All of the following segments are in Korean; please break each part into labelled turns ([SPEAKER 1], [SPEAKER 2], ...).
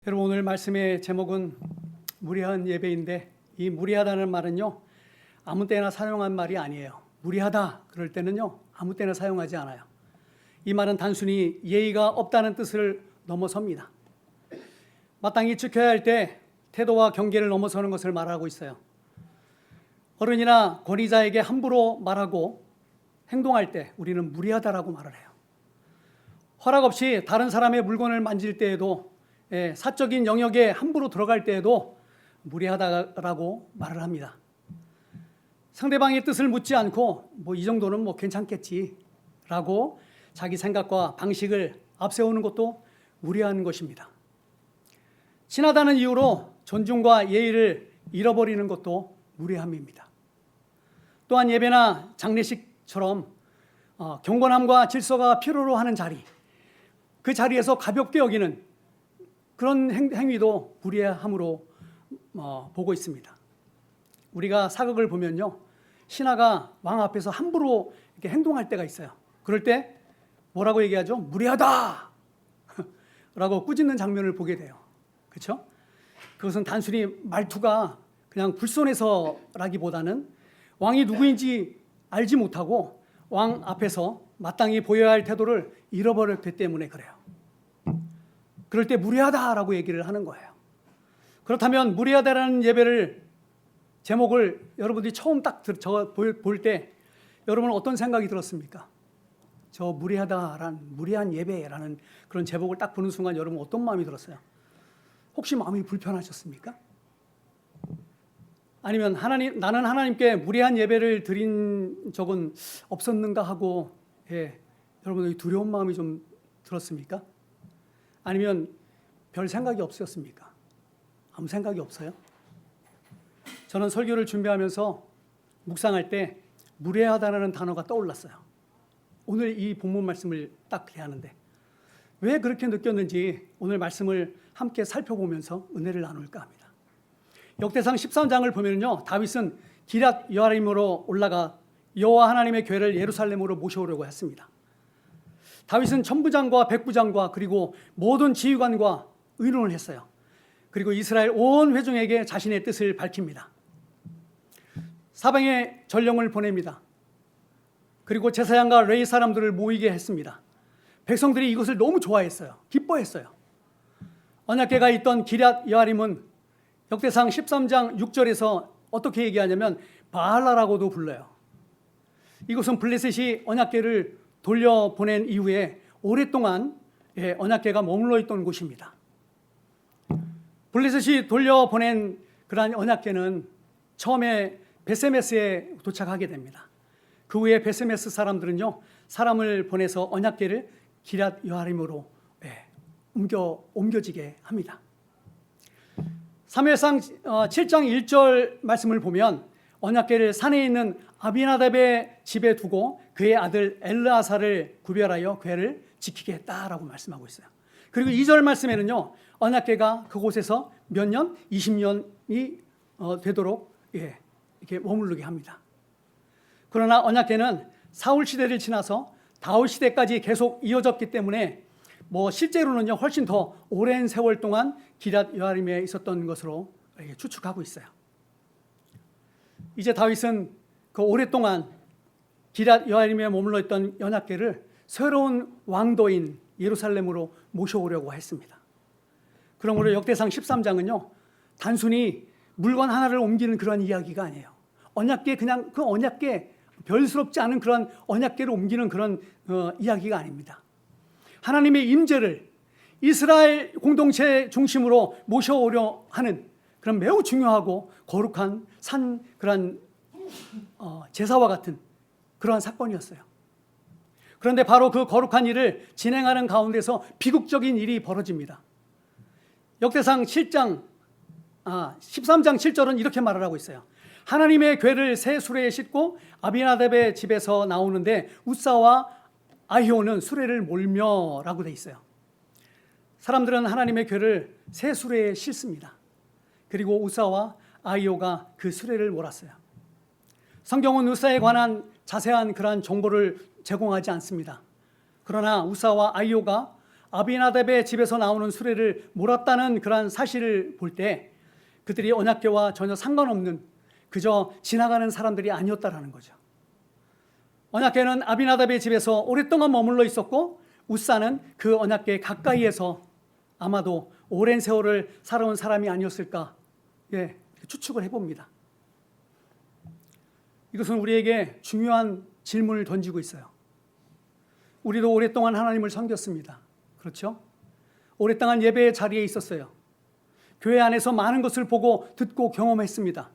[SPEAKER 1] 여러분, 오늘 말씀의 제목은 무리한 예배인데, 이 무리하다는 말은요 아무 때나 사용한 말이 아니에요. 무리하다 그럴 때는요 아무 때나 사용하지 않아요. 이 말은 단순히 예의가 없다는 뜻을 넘어섭니다. 마땅히 지켜야 할 때 태도와 경계를 넘어서는 것을 말하고 있어요. 어른이나 권위자에게 함부로 말하고 행동할 때 우리는 무리하다라고 말을 해요. 허락 없이 다른 사람의 물건을 만질 때에도, 사적인 영역에 함부로 들어갈 때에도 무리하다라고 말을 합니다. 상대방의 뜻을 묻지 않고 이 정도는 괜찮겠지라고 자기 생각과 방식을 앞세우는 것도 무리한 것입니다. 친하다는 이유로 존중과 예의를 잃어버리는 것도 무리함입니다. 또한 예배나 장례식처럼 경건함과 질서가 필요로 하는 자리, 그 자리에서 가볍게 여기는 그런 행위도 무리함으로 보고 있습니다. 우리가 사극을 보면요, 신하가 왕 앞에서 함부로 이렇게 행동할 때가 있어요. 그럴 때 뭐라고 얘기하죠? 무리하다! 라고 꾸짖는 장면을 보게 돼요. 그렇죠? 그것은 단순히 말투가 그냥 불손해서라기보다는 왕이 누구인지 알지 못하고 왕 앞에서 마땅히 보여야 할 태도를 잃어버렸기 때문에 그래요. 그럴 때 무리하다라고 얘기를 하는 거예요. 그렇다면 무리하다라는 예배를 제목을 여러분들이 처음 딱 볼 때 여러분은 어떤 생각이 들었습니까? 저 무리한 예배라는 그런 제목을 딱 보는 순간 여러분 어떤 마음이 들었어요? 혹시 마음이 불편하셨습니까? 아니면 나는 하나님께 무리한 예배를 드린 적은 없었는가 하고 여러분의 두려운 마음이 좀 들었습니까? 아니면 별 생각이 없으셨습니까? 아무 생각이 없어요? 저는 설교를 준비하면서 묵상할 때 무례하다라는 단어가 떠올랐어요. 오늘 이 본문 말씀을 딱 하는데 왜 그렇게 느꼈는지 오늘 말씀을 함께 살펴보면서 은혜를 나눌까 합니다. 역대상 13장을 보면요, 다윗은 기럇 여아림으로 올라가 여호와 하나님의 궤를 예루살렘으로 모셔오려고 했습니다. 다윗은 천부장과 백부장과 그리고 모든 지휘관과 의논을 했어요. 그리고 이스라엘 온 회중에게 자신의 뜻을 밝힙니다. 사방에 전령을 보냅니다. 그리고 제사장과 레위 사람들을 모이게 했습니다. 백성들이 이것을 너무 좋아했어요. 기뻐했어요. 언약궤가 있던 기럇 여아림은 역대상 13장 6절에서 어떻게 얘기하냐면 바알라라고도 불러요. 이곳은 블레셋이 언약궤를 돌려보낸 이후에 오랫동안 언약궤가 머물러 있던 곳입니다. 블레셋이 돌려보낸 그러한 언약궤는 처음에 베세메스에 도착하게 됩니다. 그 후에 베세메스 사람들은요, 사람을 보내서 언약궤를 기럇 여아림으로 옮겨지게 합니다. 사무엘상 7장 1절 말씀을 보면 언약궤를 산에 있는 아비나답의 집에 두고 그의 아들 엘르아사를 구별하여 궤를 지키게 했다라고 말씀하고 있어요. 그리고 2절 말씀에는요, 언약궤가 그곳에서 몇 년? 20년이 되도록 이렇게 머무르게 합니다. 그러나 언약궤는 사울 시대를 지나서 다윗 시대까지 계속 이어졌기 때문에 실제로는요 훨씬 더 오랜 세월 동안 기럇 여아림에 있었던 것으로 추측하고 있어요. 이제 다윗은 그 오랫동안 기럇 여아림에 머물러 있던 언약궤를 새로운 왕도인 예루살렘으로 모셔오려고 했습니다. 그러므로 역대상 13장은요 단순히 물건 하나를 옮기는 그런 이야기가 아니에요. 언약궤, 그냥 그 언약궤, 별스럽지 않은 그런 언약궤를 옮기는 그런 이야기가 아닙니다. 하나님의 임재를 이스라엘 공동체 중심으로 모셔오려 하는 그런 매우 중요하고 거룩한 그런 제사와 같은 그러한 사건이었어요. 그런데 바로 그 거룩한 일을 진행하는 가운데서 비극적인 일이 벌어집니다. 역대상 13장 7절은 이렇게 말을 하고 있어요. 하나님의 궤를 새 수레에 싣고 아비나답의 집에서 나오는데 우사와 아히오는 수레를 몰며라고 돼 있어요. 사람들은 하나님의 궤를 새 수레에 싣습니다. 그리고 우사와 아히오가 그 수레를 몰았어요. 성경은 우사에 관한 자세한 그러한 정보를 제공하지 않습니다. 그러나 우사와 아히오가 아비나답의 집에서 나오는 수레를 몰았다는 그러한 사실을 볼 때 그들이 언약궤와 전혀 상관없는 그저 지나가는 사람들이 아니었다라는 거죠. 언약궤는 아비나답의 집에서 오랫동안 머물러 있었고 우사는 그 언약궤 가까이에서 아마도 오랜 세월을 살아온 사람이 아니었을까 추측을 해봅니다. 이것은 우리에게 중요한 질문을 던지고 있어요. 우리도 오랫동안 하나님을 섬겼습니다. 그렇죠? 오랫동안 예배의 자리에 있었어요. 교회 안에서 많은 것을 보고 듣고 경험했습니다.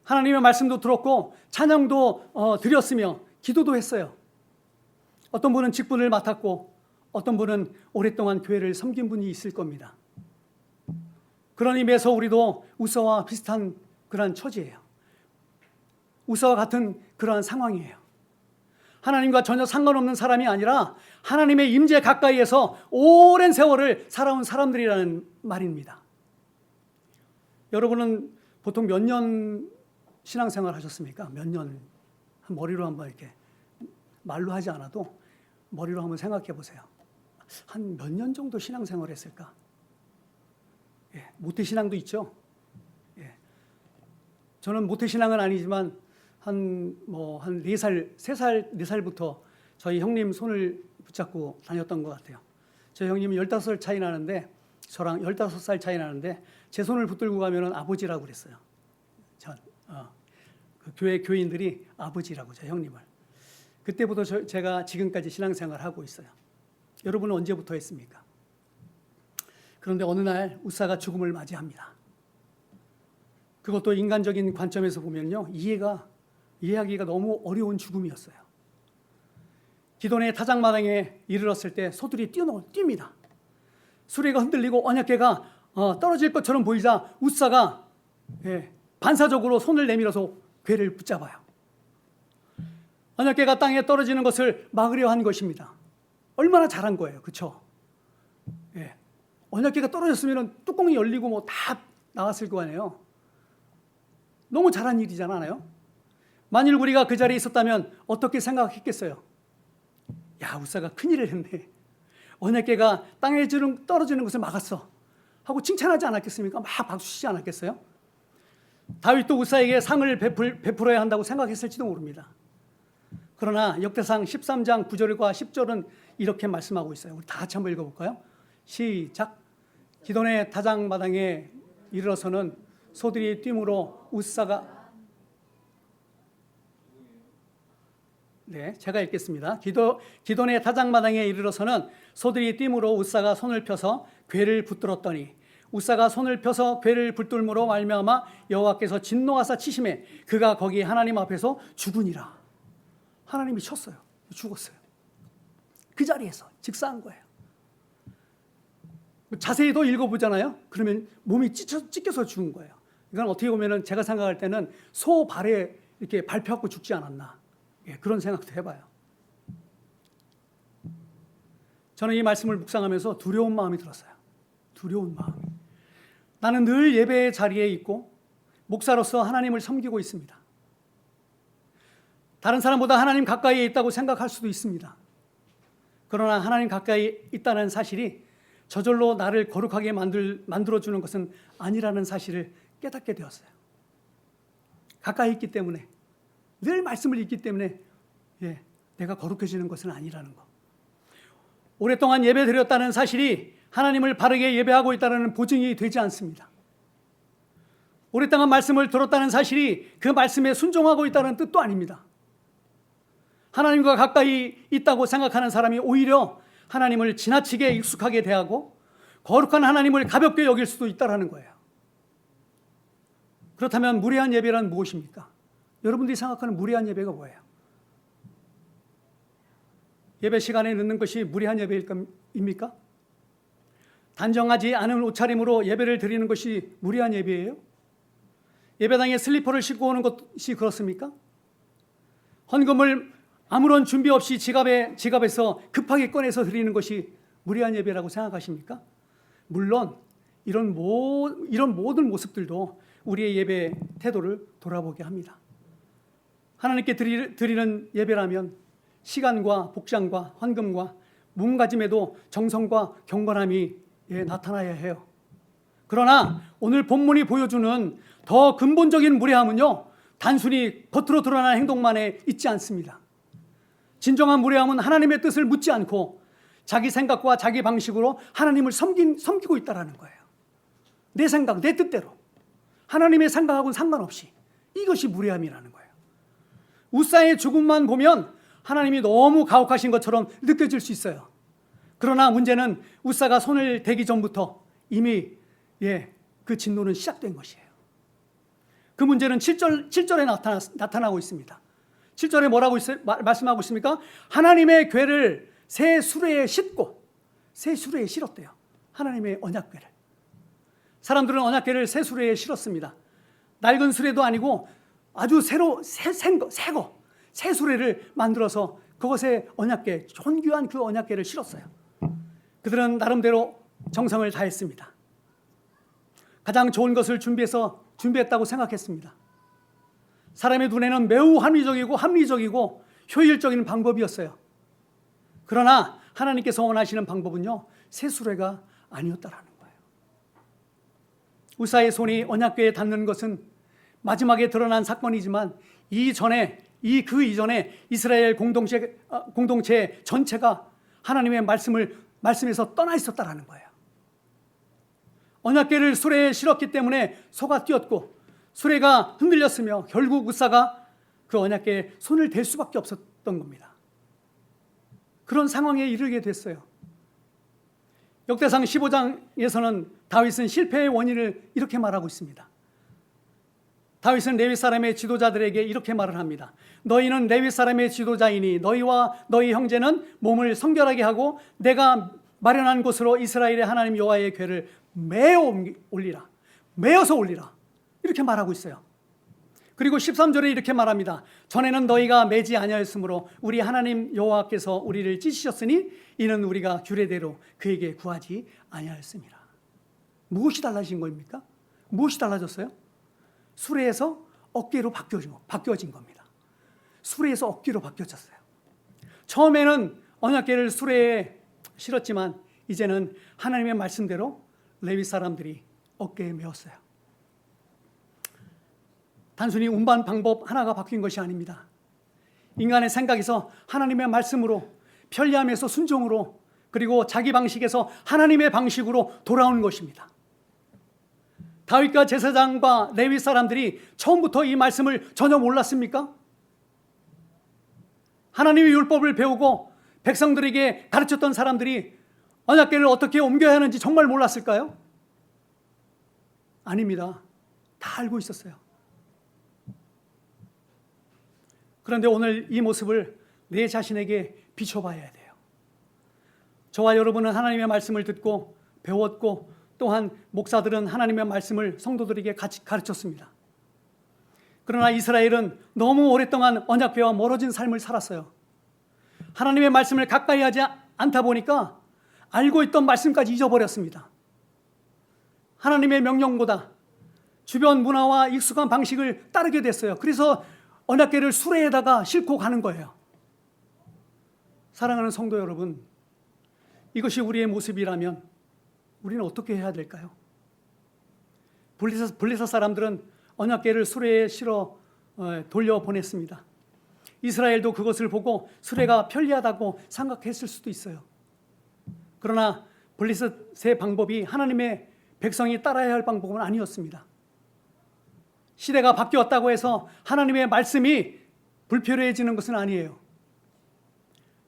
[SPEAKER 1] 하나님의 말씀도 들었고 찬양도 드렸으며 기도도 했어요. 어떤 분은 직분을 맡았고 어떤 분은 오랫동안 교회를 섬긴 분이 있을 겁니다. 그런 의미에서 우리도 우사와 비슷한 그러한 처지예요. 우사와 같은 그러한 상황이에요. 하나님과 전혀 상관없는 사람이 아니라 하나님의 임재 가까이에서 오랜 세월을 살아온 사람들이라는 말입니다. 여러분은 보통 몇 년 신앙생활 하셨습니까? 몇 년? 머리로 한번 이렇게 말로 하지 않아도 머리로 한번 생각해 보세요. 한 몇 년 정도 신앙생활 했을까? 모태신앙도 있죠. 저는 모태신앙은 아니지만 한 4살, 3살, 4살부터 저희 형님 손을 붙잡고 다녔던 것 같아요. 저희 형님이 15살 차이 나는데 저랑 15살 차이 나는데 제 손을 붙들고 가면은 아버지라고 그랬어요. 그 교회 교인들이 아버지라고 저 형님을. 그때부터 제가 지금까지 신앙생활을 하고 있어요. 여러분은 언제부터 했습니까? 그런데 어느 날 우사가 죽음을 맞이합니다. 그것도 인간적인 관점에서 보면요, 이해하기가 너무 어려운 죽음이었어요. 기돈의 타작마당에 이르렀을 때 소들이 뜁니다. 수레가 흔들리고 언약궤가 떨어질 것처럼 보이자 우사가 반사적으로 손을 내밀어서 궤를 붙잡아요. 언약궤가 땅에 떨어지는 것을 막으려 한 것입니다. 얼마나 잘한 거예요, 그렇죠? 언약궤가 떨어졌으면 뚜껑이 열리고 다 나왔을 거 아니에요. 너무 잘한 일이지 않아요? 만일 우리가 그 자리에 있었다면 어떻게 생각했겠어요? 야, 우사가 큰일을 했네. 언약궤가 땅에 떨어지는 것을 막았어 하고 칭찬하지 않았겠습니까? 막 박수치지 않았겠어요? 다윗도 우사에게 상을 베풀어야 한다고 생각했을지도 모릅니다. 그러나 역대상 13장 9절과 10절은 이렇게 말씀하고 있어요. 우리 다 같이 한번 읽어볼까요? 시작. 기돈의 타작마당에 이르러서는 소들이 뛰므로 우사가 제가 읽겠습니다. 기돈의 타작마당에 이르러서는 소들이 뛰므로 우사가 손을 펴서 궤를 붙들었더니 우사가 손을 펴서 궤를 붙들므로 말미암아 여호와께서 진노하사 치심에 그가 거기 하나님 앞에서 죽으니라. 하나님이 쳤어요. 죽었어요. 그 자리에서 직사한 거예요. 자세히 더 읽어보잖아요. 그러면 몸이 찢겨서 죽은 거예요. 이건 어떻게 보면 제가 생각할 때는 소 발에 이렇게 밟혀갖고 죽지 않았나. 그런 생각도 해봐요. 저는 이 말씀을 묵상하면서 두려운 마음이 들었어요. 두려운 마음. 나는 늘 예배의 자리에 있고 목사로서 하나님을 섬기고 있습니다. 다른 사람보다 하나님 가까이에 있다고 생각할 수도 있습니다. 그러나 하나님 가까이 있다는 사실이 저절로 나를 거룩하게 만들어주는 것은 아니라는 사실을 깨닫게 되었어요. 가까이 있기 때문에, 늘 말씀을 읽기 때문에 내가 거룩해지는 것은 아니라는 거. 오랫동안 예배 드렸다는 사실이 하나님을 바르게 예배하고 있다는 보증이 되지 않습니다. 오랫동안 말씀을 들었다는 사실이 그 말씀에 순종하고 있다는 뜻도 아닙니다. 하나님과 가까이 있다고 생각하는 사람이 오히려 하나님을 지나치게 익숙하게 대하고 거룩한 하나님을 가볍게 여길 수도 있다는 거예요. 그렇다면 무례한 예배란 무엇입니까? 여러분들이 생각하는 무례한 예배가 뭐예요? 예배 시간에 늦는 것이 무례한 예배입니까? 단정하지 않은 옷차림으로 예배를 드리는 것이 무례한 예배예요? 예배당에 슬리퍼를 신고 오는 것이 그렇습니까? 헌금을 아무런 준비 없이 지갑에서 급하게 꺼내서 드리는 것이 무례한 예배라고 생각하십니까? 물론 이런 모든 모습들도 우리의 예배 태도를 돌아보게 합니다. 하나님께 드리는 예배라면 시간과 복장과 헌금과 몸가짐에도 정성과 경건함이 나타나야 해요. 그러나 오늘 본문이 보여주는 더 근본적인 무례함은요, 단순히 겉으로 드러나는 행동만에 있지 않습니다. 진정한 무례함은 하나님의 뜻을 묻지 않고 자기 생각과 자기 방식으로 하나님을 섬기고 있다는 거예요. 내 생각, 내 뜻대로. 하나님의 생각하고는 상관없이. 이것이 무례함이라는 거예요. 우사의 죽음만 보면 하나님이 너무 가혹하신 것처럼 느껴질 수 있어요. 그러나 문제는 우사가 손을 대기 전부터 이미 그 진노는 시작된 것이에요. 그 문제는 7절에 나타나고 있습니다. 7절에 뭐라고 말씀하고 있습니까? 하나님의 궤를 새 수레에 싣고, 새 수레에 실었대요. 하나님의 언약궤를. 사람들은 언약궤를 새 수레에 실었습니다. 낡은 수레도 아니고 아주 새 수레를 만들어서 그것에 언약궤, 존귀한 그 언약궤를 실었어요. 그들은 나름대로 정성을 다했습니다. 가장 좋은 것을 준비했다고 생각했습니다. 사람의 눈에는 매우 합리적이고 효율적인 방법이었어요. 그러나 하나님께서 원하시는 방법은요, 새 수레가 아니었다라는 거예요. 우사의 손이 언약궤에 닿는 것은 마지막에 드러난 사건이지만 그 이전에 이스라엘 공동체 전체가 하나님의 말씀에서 떠나 있었다라는 거예요. 언약궤를 수레에 실었기 때문에 소가 뛰었고 수레가 흔들렸으며 결국 우사가 그 언약궤에 손을 댈 수밖에 없었던 겁니다. 그런 상황에 이르게 됐어요. 역대상 15장에서는 다윗은 실패의 원인을 이렇게 말하고 있습니다. 다윗은 레위 사람의 지도자들에게 이렇게 말을 합니다. 너희는 레위 사람의 지도자이니 너희와 너희 형제는 몸을 성결하게 하고 내가 마련한 곳으로 이스라엘의 하나님 여호와의 궤를 메어서 올리라. 이렇게 말하고 있어요. 그리고 13절에 이렇게 말합니다. 전에는 너희가 매지 아니하였으므로 우리 하나님 여호와께서 우리를 찢으셨으니 이는 우리가 규례대로 그에게 구하지 아니하였습니다. 무엇이 달라진 겁니까? 무엇이 달라졌어요? 수레에서 어깨로 바뀌어진 겁니다. 수레에서 어깨로 바뀌어졌어요. 처음에는 언약궤를 수레에 실었지만 이제는 하나님의 말씀대로 레위 사람들이 어깨에 메었어요. 단순히 운반 방법 하나가 바뀐 것이 아닙니다. 인간의 생각에서 하나님의 말씀으로, 편리함에서 순종으로, 그리고 자기 방식에서 하나님의 방식으로 돌아오는 것입니다. 다윗과 제사장과 레위 사람들이 처음부터 이 말씀을 전혀 몰랐습니까? 하나님의 율법을 배우고 백성들에게 가르쳤던 사람들이 언약궤를 어떻게 옮겨야 하는지 정말 몰랐을까요? 아닙니다. 다 알고 있었어요. 그런데 오늘 이 모습을 내 자신에게 비춰봐야 돼요. 저와 여러분은 하나님의 말씀을 듣고 배웠고 또한 목사들은 하나님의 말씀을 성도들에게 가르쳤습니다. 그러나 이스라엘은 너무 오랫동안 언약궤와 멀어진 삶을 살았어요. 하나님의 말씀을 가까이 하지 않다 보니까 알고 있던 말씀까지 잊어버렸습니다. 하나님의 명령보다 주변 문화와 익숙한 방식을 따르게 됐어요. 그래서 언약궤를 수레에다가 싣고 가는 거예요. 사랑하는 성도 여러분, 이것이 우리의 모습이라면 우리는 어떻게 해야 될까요? 블레셋 사람들은 언약궤를 수레에 실어 돌려보냈습니다. 이스라엘도 그것을 보고 수레가 편리하다고 생각했을 수도 있어요. 그러나 블레셋의 방법이 하나님의 백성이 따라야 할 방법은 아니었습니다. 시대가 바뀌었다고 해서 하나님의 말씀이 불필요해지는 것은 아니에요.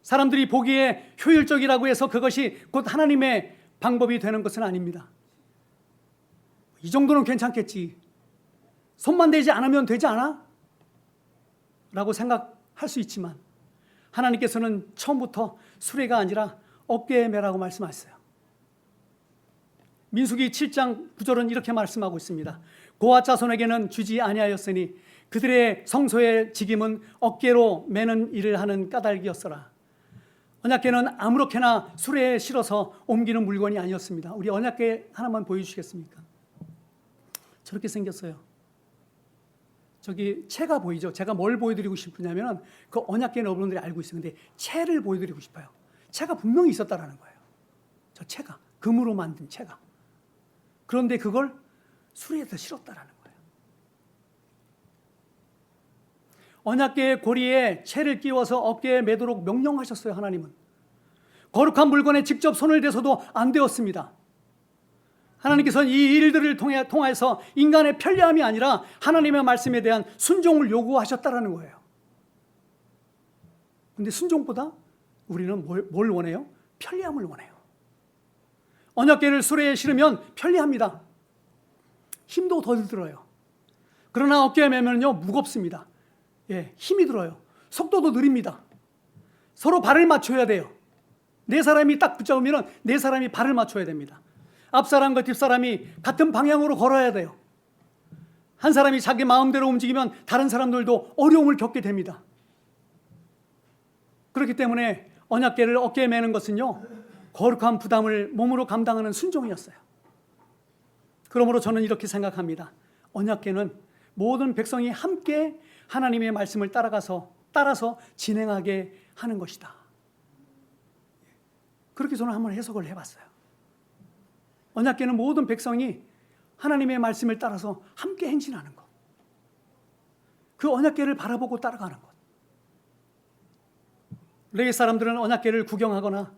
[SPEAKER 1] 사람들이 보기에 효율적이라고 해서 그것이 곧 하나님의 방법이 되는 것은 아닙니다. 이 정도는 괜찮겠지. 손만 대지 않으면 되지 않아? 라고 생각할 수 있지만 하나님께서는 처음부터 수레가 아니라 어깨에 매라고 말씀하셨어요. 민수기 7장 9절은 이렇게 말씀하고 있습니다. 고아 자손에게는 주지 아니하였으니 그들의 성소의 직임은 어깨로 매는 일을 하는 까닭이었어라. 언약궤는 아무렇게나 수레에 실어서 옮기는 물건이 아니었습니다. 우리 언약궤 하나만 보여주시겠습니까? 저렇게 생겼어요. 저기 채가 보이죠? 제가 뭘 보여드리고 싶으냐면 그 언약궤는 여러분들이 알고 있어요. 근데 채를 보여드리고 싶어요. 채가 분명히 있었다라는 거예요. 저 채가, 금으로 만든 채가. 그런데 그걸 수리해서 실었다라는 거예요. 언약궤의 고리에 채를 끼워서 어깨에 매도록 명령하셨어요. 하나님은 거룩한 물건에 직접 손을 대서도 안 되었습니다. 하나님께서는 이 일들을 통해서 인간의 편리함이 아니라 하나님의 말씀에 대한 순종을 요구하셨다라는 거예요. 그런데 순종보다 우리는 뭘 원해요? 편리함을 원해요. 언약궤를 수레에 실으면 편리합니다. 힘도 덜 들어요. 그러나 어깨에 매면요 무겁습니다. 예, 힘이 들어요. 속도도 느립니다. 서로 발을 맞춰야 돼요. 네 사람이 딱 붙잡으면 네 사람이 발을 맞춰야 됩니다. 앞사람과 뒷사람이 같은 방향으로 걸어야 돼요. 한 사람이 자기 마음대로 움직이면 다른 사람들도 어려움을 겪게 됩니다. 그렇기 때문에 언약궤를 어깨에 매는 것은요 거룩한 부담을 몸으로 감당하는 순종이었어요. 그러므로 저는 이렇게 생각합니다. 언약궤는 모든 백성이 함께 하나님의 말씀을 따라서 진행하게 하는 것이다. 그렇게 저는 한번 해석을 해봤어요. 언약궤는 모든 백성이 하나님의 말씀을 따라서 함께 행진하는 것. 그 언약궤를 바라보고 따라가는 것. 레위 사람들은 언약궤를 구경하거나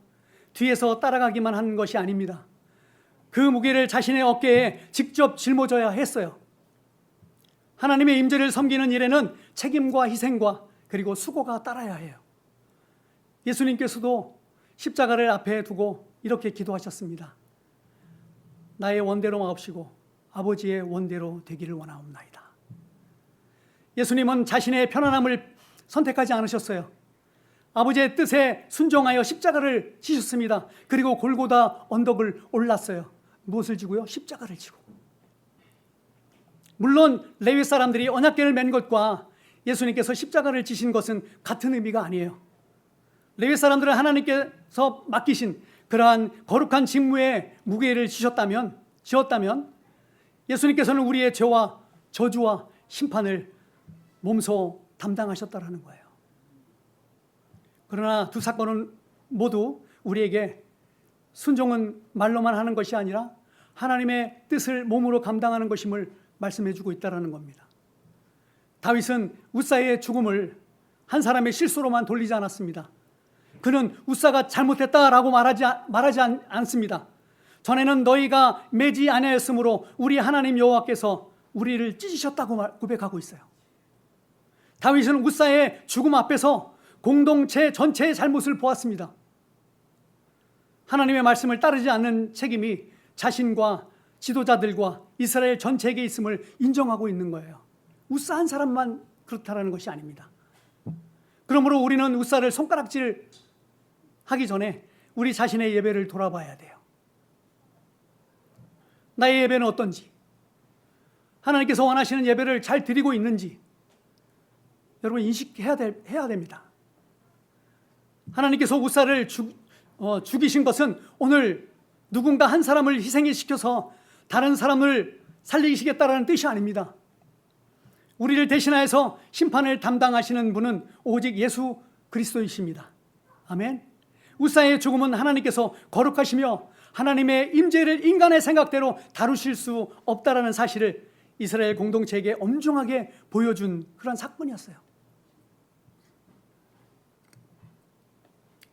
[SPEAKER 1] 뒤에서 따라가기만 하는 것이 아닙니다. 그 무게를 자신의 어깨에 직접 짊어져야 했어요. 하나님의 임재를 섬기는 일에는 책임과 희생과 그리고 수고가 따라야 해요. 예수님께서도 십자가를 앞에 두고 이렇게 기도하셨습니다. 나의 원대로 마옵시고 아버지의 원대로 되기를 원하옵나이다. 예수님은 자신의 편안함을 선택하지 않으셨어요. 아버지의 뜻에 순종하여 십자가를 지셨습니다. 그리고 골고다 언덕을 올랐어요. 무엇을 지고요? 십자가를 지고. 물론 레위 사람들이 언약궤를 맨 것과 예수님께서 십자가를 지신 것은 같은 의미가 아니에요. 레위 사람들은 하나님께서 맡기신 그러한 거룩한 직무의 무게를 지었다면 예수님께서는 우리의 죄와 저주와 심판을 몸소 담당하셨다라는 거예요. 그러나 두 사건은 모두 우리에게 순종은 말로만 하는 것이 아니라 하나님의 뜻을 몸으로 감당하는 것임을 말씀해 주고 있다는 겁니다. 다윗은 우사의 죽음을 한 사람의 실수로만 돌리지 않았습니다. 그는 우사가 잘못했다라고 말하지 않습니다. 전에는 너희가 매지 아니하였으므로 우리 하나님 여호와께서 우리를 찢으셨다고 고백하고 있어요. 다윗은 우사의 죽음 앞에서 공동체 전체의 잘못을 보았습니다. 하나님의 말씀을 따르지 않는 책임이 자신과 지도자들과 이스라엘 전체에게 있음을 인정하고 있는 거예요. 우사 한 사람만 그렇다라는 것이 아닙니다. 그러므로 우리는 우사를 손가락질 하기 전에 우리 자신의 예배를 돌아봐야 돼요. 나의 예배는 어떤지, 하나님께서 원하시는 예배를 잘 드리고 있는지 여러분 인식해야 됩니다. 하나님께서 우사를 죽이신 것은 오늘 누군가 한 사람을 희생시켜서 다른 사람을 살리시겠다라는 뜻이 아닙니다. 우리를 대신하여서 심판을 담당하시는 분은 오직 예수 그리스도이십니다. 아멘. 우사의 죽음은 하나님께서 거룩하시며 하나님의 임재를 인간의 생각대로 다루실 수 없다라는 사실을 이스라엘 공동체에게 엄중하게 보여준 그런 사건이었어요.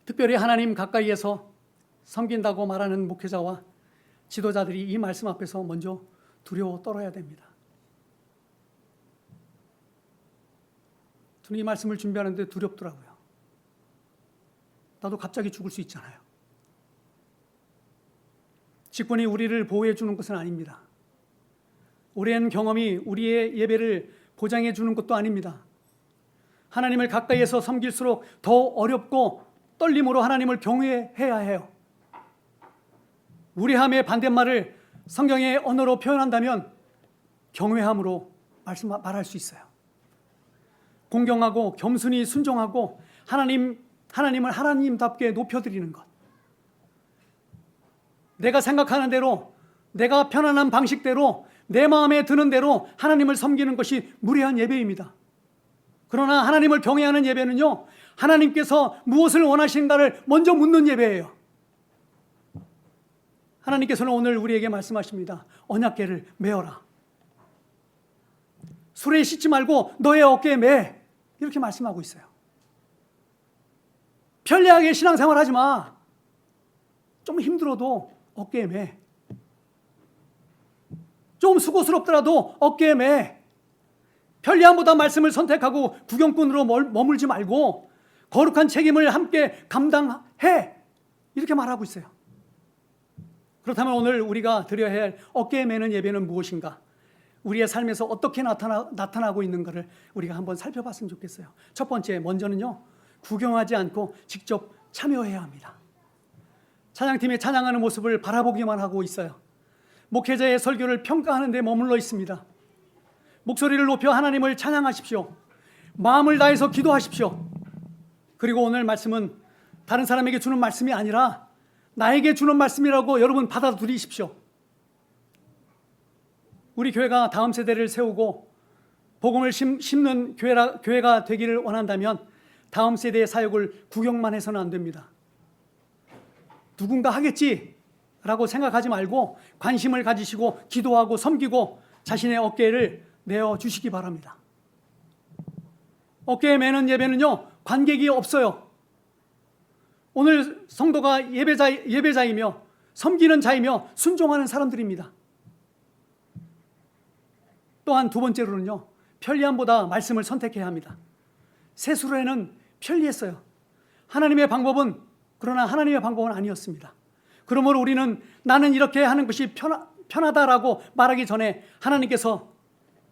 [SPEAKER 1] 특별히 하나님 가까이에서 섬긴다고 말하는 목회자와 지도자들이 이 말씀 앞에서 먼저 두려워 떨어야 됩니다. 저는 이 말씀을 준비하는데 두렵더라고요. 나도 갑자기 죽을 수 있잖아요. 직분이 우리를 보호해 주는 것은 아닙니다. 오랜 경험이 우리의 예배를 보장해 주는 것도 아닙니다. 하나님을 가까이에서 섬길수록 더 어렵고 떨림으로 하나님을 경외해야 해요. 무례함의 반대말을 성경의 언어로 표현한다면 경외함으로 말할 수 있어요. 공경하고 겸손히 순종하고 하나님을 하나님답게 높여드리는 것. 내가 생각하는 대로, 내가 편안한 방식대로, 내 마음에 드는 대로 하나님을 섬기는 것이 무례한 예배입니다. 그러나 하나님을 경외하는 예배는요, 하나님께서 무엇을 원하시는가를 먼저 묻는 예배예요. 하나님께서는 오늘 우리에게 말씀하십니다. 언약궤를 메어라. 수레에 싣지 말고 너의 어깨에 매. 이렇게 말씀하고 있어요. 편리하게 신앙생활 하지 마. 좀 힘들어도 어깨에 매. 좀 수고스럽더라도 어깨에 매. 편리함보다 말씀을 선택하고 구경꾼으로 머물지 말고 거룩한 책임을 함께 감당해. 이렇게 말하고 있어요. 그렇다면 오늘 우리가 드려야 할 어깨에 매는 예배는 무엇인가? 우리의 삶에서 어떻게 나타나고 있는가를 우리가 한번 살펴봤으면 좋겠어요. 첫 번째, 먼저는요, 구경하지 않고 직접 참여해야 합니다. 찬양팀이 찬양하는 모습을 바라보기만 하고 있어요. 목회자의 설교를 평가하는 데 머물러 있습니다. 목소리를 높여 하나님을 찬양하십시오. 마음을 다해서 기도하십시오. 그리고 오늘 말씀은 다른 사람에게 주는 말씀이 아니라 나에게 주는 말씀이라고 여러분 받아들이십시오. 우리 교회가 다음 세대를 세우고 복음을 심는 교회가 되기를 원한다면 다음 세대의 사역을 구경만 해서는 안 됩니다. 누군가 하겠지라고 생각하지 말고 관심을 가지시고 기도하고 섬기고 자신의 어깨를 내어주시기 바랍니다. 어깨에 매는 예배는요, 관객이 없어요. 오늘 성도가 예배자이며 섬기는 자이며 순종하는 사람들입니다. 또한 두 번째로는요, 편리함보다 말씀을 선택해야 합니다. 새 수레는 편리했어요. 그러나 하나님의 방법은 아니었습니다. 그러므로 우리는 나는 이렇게 하는 것이 편하다라고 말하기 전에 하나님께서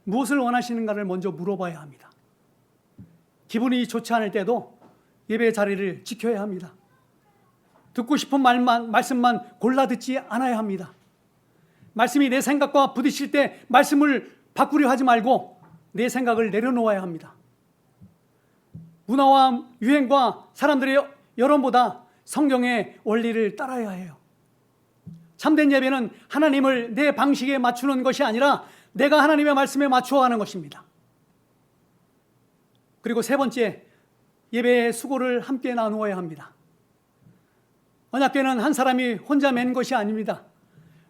[SPEAKER 1] 무엇을 원하시는가를 먼저 물어봐야 합니다. 기분이 좋지 않을 때도 예배 자리를 지켜야 합니다. 듣고 싶은 말씀만 골라 듣지 않아야 합니다. 말씀이 내 생각과 부딪힐 때 말씀을 바꾸려 하지 말고 내 생각을 내려놓아야 합니다. 문화와 유행과 사람들의 여론보다 성경의 원리를 따라야 해요. 참된 예배는 하나님을 내 방식에 맞추는 것이 아니라 내가 하나님의 말씀에 맞추어 가는 것입니다. 그리고 세 번째, 예배의 수고를 함께 나누어야 합니다. 언약궤는 한 사람이 혼자 맨 것이 아닙니다.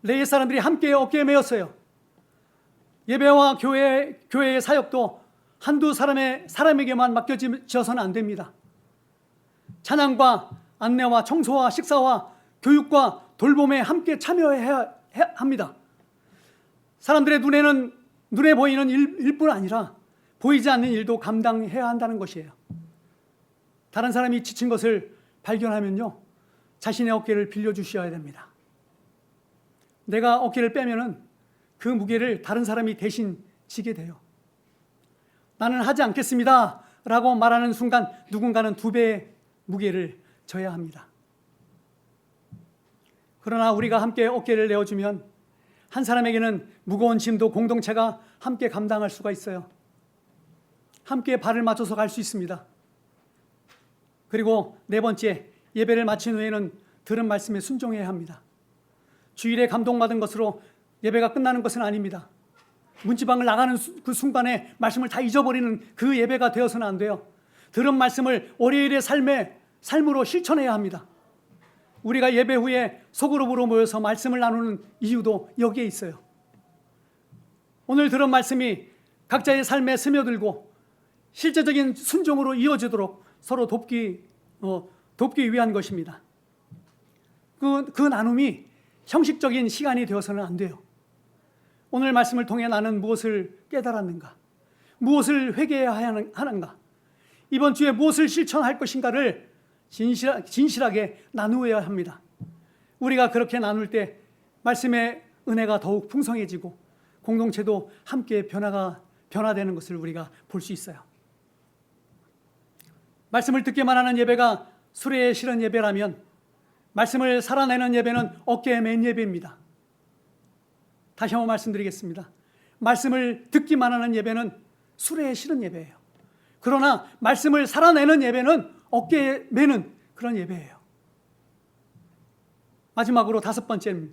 [SPEAKER 1] 레위 사람들이 함께 어깨에 메었어요. 예배와 교회의 사역도 한두 사람에게만 맡겨져서는 안 됩니다. 찬양과 안내와 청소와 식사와 교육과 돌봄에 함께 참여해야 합니다. 사람들의 눈에 보이는 일뿐 아니라 보이지 않는 일도 감당해야 한다는 것이에요. 다른 사람이 지친 것을 발견하면요, 자신의 어깨를 빌려주셔야 됩니다. 내가 어깨를 빼면은 그 무게를 다른 사람이 대신 지게 돼요. 나는 하지 않겠습니다 라고 말하는 순간 누군가는 2배의 무게를 져야 합니다. 그러나 우리가 함께 어깨를 내어주면 한 사람에게는 무거운 짐도 공동체가 함께 감당할 수가 있어요. 함께 발을 맞춰서 갈 수 있습니다. 그리고 네 번째, 예배를 마친 후에는 들은 말씀에 순종해야 합니다. 주일에 감동받은 것으로 예배가 끝나는 것은 아닙니다. 문지방을 나가는 그 순간에 말씀을 다 잊어버리는 그 예배가 되어서는 안 돼요. 들은 말씀을 월요일의 삶으로 실천해야 합니다. 우리가 예배 후에 소그룹으로 모여서 말씀을 나누는 이유도 여기에 있어요. 오늘 들은 말씀이 각자의 삶에 스며들고 실제적인 순종으로 이어지도록 서로 돕기 위한 것입니다. 그 나눔이 형식적인 시간이 되어서는 안 돼요. 오늘 말씀을 통해 나는 무엇을 깨달았는가? 무엇을 회개해야 하는가? 이번 주에 무엇을 실천할 것인가를 진실하게 나누어야 합니다. 우리가 그렇게 나눌 때 말씀의 은혜가 더욱 풍성해지고 공동체도 함께 변화되는 것을 우리가 볼 수 있어요. 말씀을 듣기만 하는 예배가 수레에 실은 예배라면 말씀을 살아내는 예배는 어깨에 맨 예배입니다. 다시 한번 말씀드리겠습니다. 말씀을 듣기만 하는 예배는 수레에 실은 예배예요. 그러나 말씀을 살아내는 예배는 어깨에 매는 그런 예배예요. 마지막으로 5번째는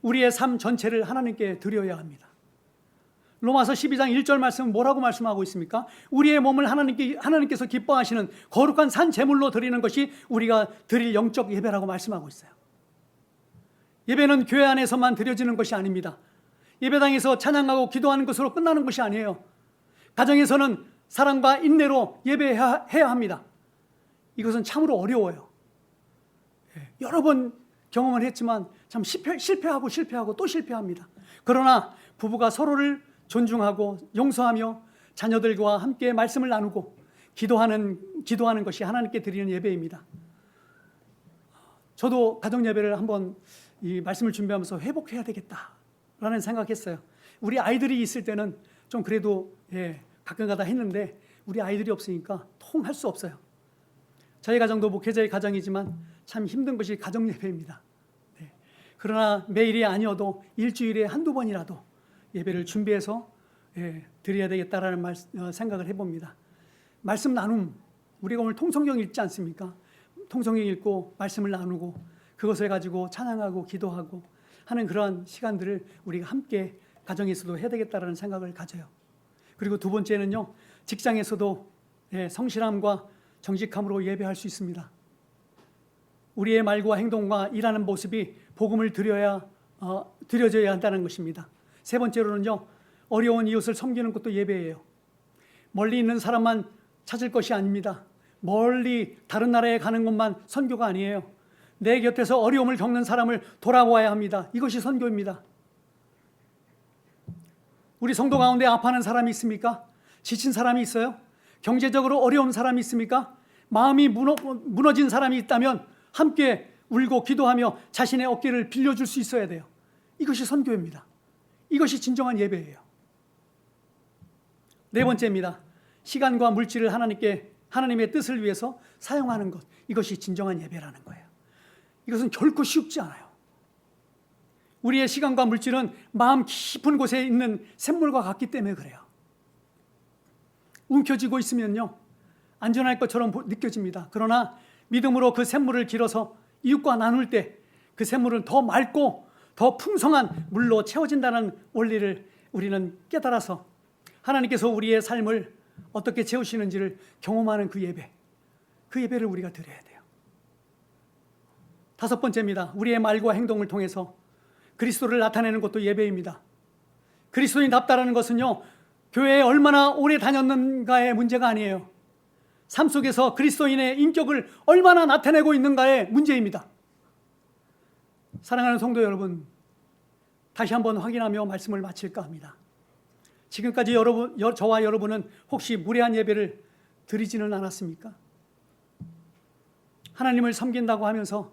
[SPEAKER 1] 우리의 삶 전체를 하나님께 드려야 합니다. 로마서 12장 1절 말씀은 뭐라고 말씀하고 있습니까? 우리의 몸을 하나님께서 기뻐하시는 거룩한 산 제물로 드리는 것이 우리가 드릴 영적 예배라고 말씀하고 있어요. 예배는 교회 안에서만 드려지는 것이 아닙니다. 예배당에서 찬양하고 기도하는 것으로 끝나는 것이 아니에요. 가정에서는 사랑과 인내로 예배해야 합니다. 이것은 참으로 어려워요. 여러 번 경험을 했지만 참 실패하고 또 실패합니다. 그러나 부부가 서로를 존중하고 용서하며 자녀들과 함께 말씀을 나누고 기도하는 것이 하나님께 드리는 예배입니다. 저도 가정 예배를 한번 이 말씀을 준비하면서 회복해야 되겠다라는 생각했어요. 우리 아이들이 있을 때는 좀 그래도 가끔가다 했는데 우리 아이들이 없으니까 통할 수 없어요. 저희 가정도 목회자의 가정이지만 참 힘든 것이 가정 예배입니다. 그러나 매일이 아니어도 일주일에 한두 번이라도 예배를 준비해서 드려야 되겠다라는 생각을 해봅니다. 말씀 나눔, 우리가 오늘 통성경 읽지 않습니까? 통성경 읽고 말씀을 나누고 그것을 가지고 찬양하고 기도하고 하는 그러한 시간들을 우리가 함께 가정에서도 해야 되겠다라는 생각을 가져요. 그리고 두 번째는요, 직장에서도 성실함과 정직함으로 예배할 수 있습니다. 우리의 말과 행동과 일하는 모습이 복음을 드려져야 한다는 것입니다. 세 번째로는요, 어려운 이웃을 섬기는 것도 예배예요. 멀리 있는 사람만 찾을 것이 아닙니다. 멀리 다른 나라에 가는 것만 선교가 아니에요. 내 곁에서 어려움을 겪는 사람을 돌아보아야 합니다. 이것이 선교입니다. 우리 성도 가운데 아파하는 사람이 있습니까? 지친 사람이 있어요? 경제적으로 어려운 사람이 있습니까? 마음이 무너진 사람이 있다면 함께 울고 기도하며 자신의 어깨를 빌려줄 수 있어야 돼요. 이것이 선교입니다. 이것이 진정한 예배예요. 네 번째입니다. 시간과 물질을 하나님의 뜻을 위해서 사용하는 것. 이것이 진정한 예배라는 거예요. 이것은 결코 쉽지 않아요. 우리의 시간과 물질은 마음 깊은 곳에 있는 샘물과 같기 때문에 그래요. 움켜쥐고 있으면요, 안전할 것처럼 느껴집니다. 그러나 믿음으로 그 샘물을 길어서 이웃과 나눌 때 그 샘물은 더 맑고 더 풍성한 물로 채워진다는 원리를 우리는 깨달아서 하나님께서 우리의 삶을 어떻게 채우시는지를 경험하는 그 예배를 우리가 드려야 돼요. 다섯 번째입니다. 우리의 말과 행동을 통해서 그리스도를 나타내는 것도 예배입니다. 그리스도인답다라는 것은요, 교회에 얼마나 오래 다녔는가의 문제가 아니에요. 삶 속에서 그리스도인의 인격을 얼마나 나타내고 있는가의 문제입니다. 사랑하는 성도 여러분, 다시 한번 확인하며 말씀을 마칠까 합니다. 지금까지 저와 여러분은 혹시 무례한 예배를 드리지는 않았습니까? 하나님을 섬긴다고 하면서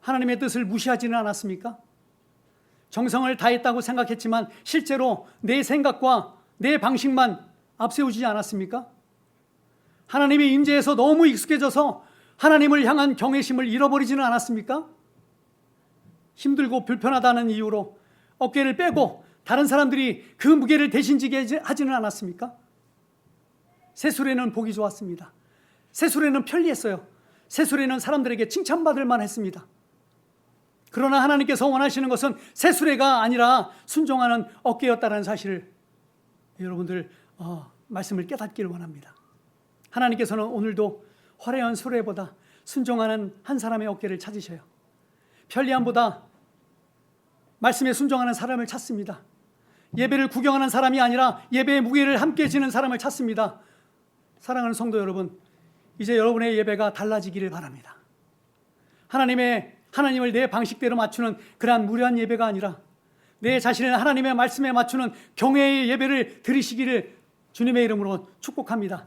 [SPEAKER 1] 하나님의 뜻을 무시하지는 않았습니까? 정성을 다했다고 생각했지만 실제로 내 생각과 내 방식만 앞세우지 않았습니까? 하나님의 임재에서 너무 익숙해져서 하나님을 향한 경외심을 잃어버리지는 않았습니까? 힘들고 불편하다는 이유로 어깨를 빼고 다른 사람들이 그 무게를 대신 지게 하지는 않았습니까? 새수레는 보기 좋았습니다. 새수레는 편리했어요. 새수레는 사람들에게 칭찬받을 만했습니다. 그러나 하나님께서 원하시는 것은 새수레가 아니라 순종하는 어깨였다는 사실을 여러분들 말씀을 깨닫기를 원합니다. 하나님께서는 오늘도 화려한 수레보다 순종하는 한 사람의 어깨를 찾으셔요. 편리함보다 말씀에 순종하는 사람을 찾습니다. 예배를 구경하는 사람이 아니라 예배의 무게를 함께 지는 사람을 찾습니다. 사랑하는 성도 여러분, 이제 여러분의 예배가 달라지기를 바랍니다. 하나님을 내 방식대로 맞추는 그러한 무례한 예배가 아니라 내 자신을 하나님의 말씀에 맞추는 경외의 예배를 드리시기를 주님의 이름으로 축복합니다.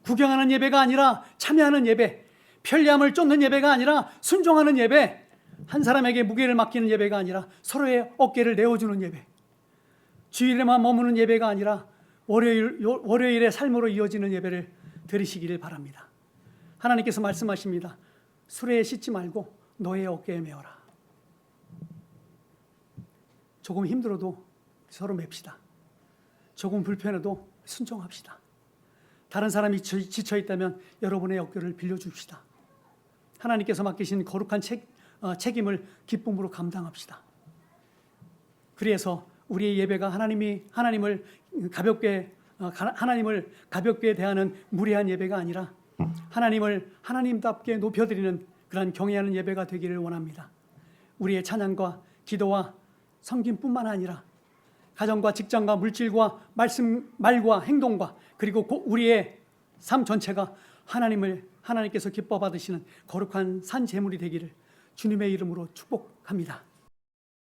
[SPEAKER 1] 구경하는 예배가 아니라 참여하는 예배, 편리함을 쫓는 예배가 아니라 순종하는 예배, 한 사람에게 무게를 맡기는 예배가 아니라 서로의 어깨를 내어주는 예배, 주일에만 머무는 예배가 아니라 월요일의 삶으로 이어지는 예배를 드리시기를 바랍니다. 하나님께서 말씀하십니다. 수레에 싣지 말고 너의 어깨에 메어라. 조금 힘들어도 서로 맵시다. 조금 불편해도 순종합시다. 다른 사람이 지쳐 있다면 여러분의 어깨를 빌려줍시다. 하나님께서 맡기신 거룩한 책임을 기쁨으로 감당합시다. 그래서 우리의 예배가 하나님을 가볍게 대하는 무례한 예배가 아니라 하나님을 하나님답게 높여드리는 그런 경외하는 예배가 되기를 원합니다. 우리의 찬양과 기도와 섬김뿐만 아니라 가정과 직장과 물질과 말과 행동과 그리고 우리의 삶 전체가 하나님께서 기뻐 받으시는 거룩한 산 제물이 되기를 주님의 이름으로 축복합니다.